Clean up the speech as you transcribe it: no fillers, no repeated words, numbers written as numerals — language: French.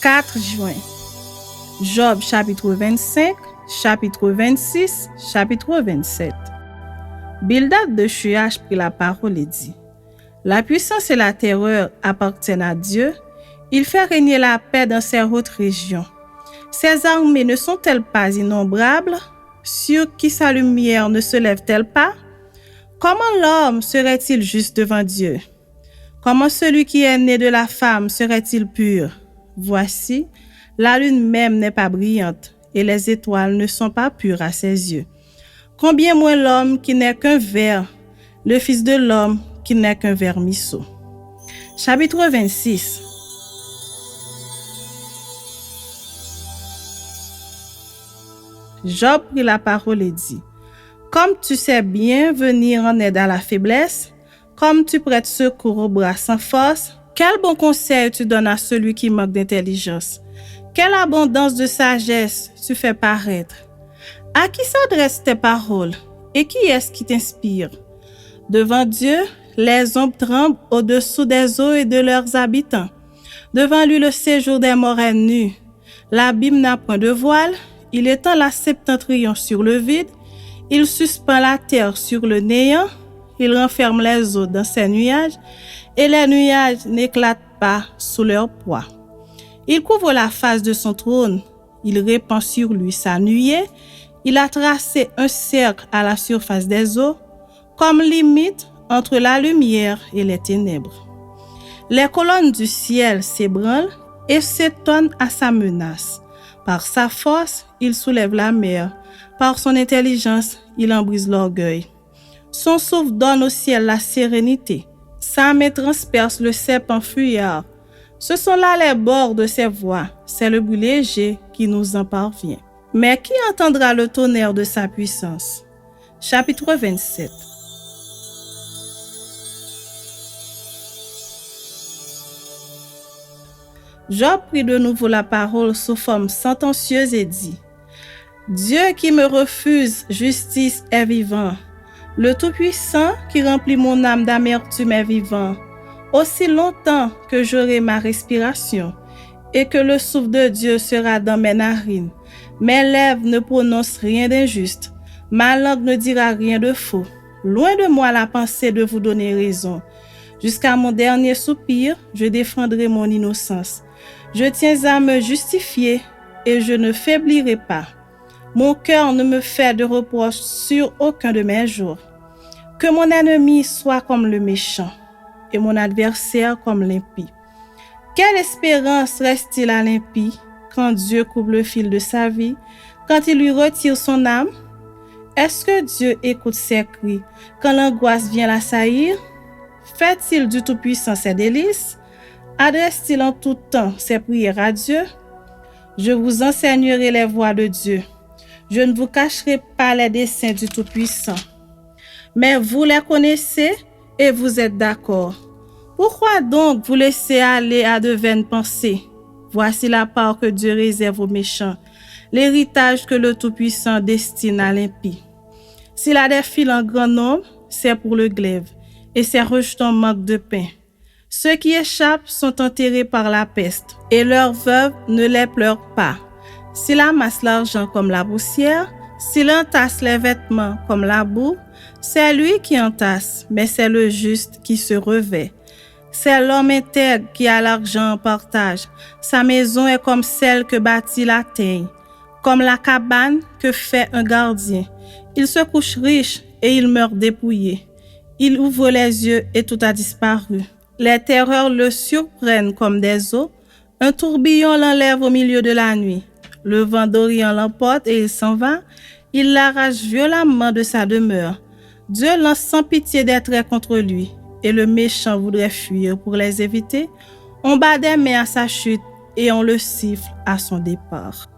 4 juin. Job chapitre 25, chapitre 26, chapitre 27. Bildad de Shuach prit la parole et dit: La puissance et la terreur appartiennent à Dieu. Il fait régner la paix dans ses hautes régions. Ses armées ne sont-elles pas innombrables? Sur qui sa lumière ne se lève-t-elle pas? Comment l'homme serait-il juste devant Dieu? Comment celui qui est né de la femme serait-il pur? Voici, la lune même n'est pas brillante, et les étoiles ne sont pas pures à ses yeux. Combien moins l'homme qui n'est qu'un ver, le fils de l'homme qui n'est qu'un vermisseau. Chapitre 26. Job prit la parole et dit: Comme tu sais bien venir en aide à la faiblesse, comme tu prêtes secours au bras sans force, quel bon conseil tu donnes à celui qui manque d'intelligence. Quelle abondance de sagesse tu fais paraître. À qui s'adressent tes paroles et qui est-ce qui t'inspire? Devant Dieu, les ombres tremblent au-dessous des eaux et de leurs habitants. Devant lui, le séjour des morts est nu. L'abîme n'a point de voile. Il étend la septentrion sur le vide. Il suspend la terre sur le néant. Il renferme les eaux dans ses nuages, et les nuages n'éclatent pas sous leur poids. Il couvre la face de son trône. Il répand sur lui sa nuée. Il a tracé un cercle à la surface des eaux, comme limite entre la lumière et les ténèbres. Les colonnes du ciel s'ébranlent et s'étonnent à sa menace. Par sa force, il soulève la mer. Par son intelligence, il en brise l'orgueil. Son souffle donne au ciel la sérénité. Sa main transperce le serpent fuyard. Ce sont là les bords de ses voies. C'est le bruit léger qui nous en parvient. Mais qui entendra le tonnerre de sa puissance? Chapitre 27. Job prit de nouveau la parole sous forme sentencieuse et dit: Dieu qui me refuse justice est vivant. Le Tout-Puissant qui remplit mon âme d'amertume est vivant. Aussi longtemps que j'aurai ma respiration et que le souffle de Dieu sera dans mes narines, mes lèvres ne prononcent rien d'injuste, ma langue ne dira rien de faux. Loin de moi la pensée de vous donner raison. Jusqu'à mon dernier soupir, je défendrai mon innocence. Je tiens à me justifier et je ne faiblirai pas. Mon cœur ne me fait de reproche sur aucun de mes jours. Que mon ennemi soit comme le méchant et mon adversaire comme l'impie. Quelle espérance reste-t-il à l'impie quand Dieu coupe le fil de sa vie, quand il lui retire son âme? Est-ce que Dieu écoute ses cris quand l'angoisse vient l'assaillir? Fait-il du Tout-Puissant ses délices? Adresse-t-il en tout temps ses prières à Dieu? Je vous enseignerai les voies de Dieu. Je ne vous cacherai pas les desseins du Tout-Puissant. Mais vous les connaissez et vous êtes d'accord. Pourquoi donc vous laissez aller à de vaines pensées? Voici la part que Dieu réserve aux méchants, l'héritage que le Tout-Puissant destine à l'impie. S'il a des fils en grand nombre, c'est pour le glaive, et ses rejetons manquent de pain. Ceux qui échappent sont enterrés par la peste, et leurs veuves ne les pleurent pas. S'il amasse l'argent comme la poussière, s'il entasse les vêtements comme la boue, c'est lui qui entasse, mais c'est le juste qui se revêt. C'est l'homme intègre qui a l'argent en partage. Sa maison est comme celle que bâtit la teigne, comme la cabane que fait un gardien. Il se couche riche et il meurt dépouillé. Il ouvre les yeux et tout a disparu. Les terreurs le surprennent comme des eaux. Un tourbillon l'enlève au milieu de la nuit. Le vent d'Orient l'emporte et il s'en va. Il l'arrache violemment de sa demeure. Dieu lance sans pitié des traits contre lui, et le méchant voudrait fuir pour les éviter. On bat des mains à sa chute et on le siffle à son départ.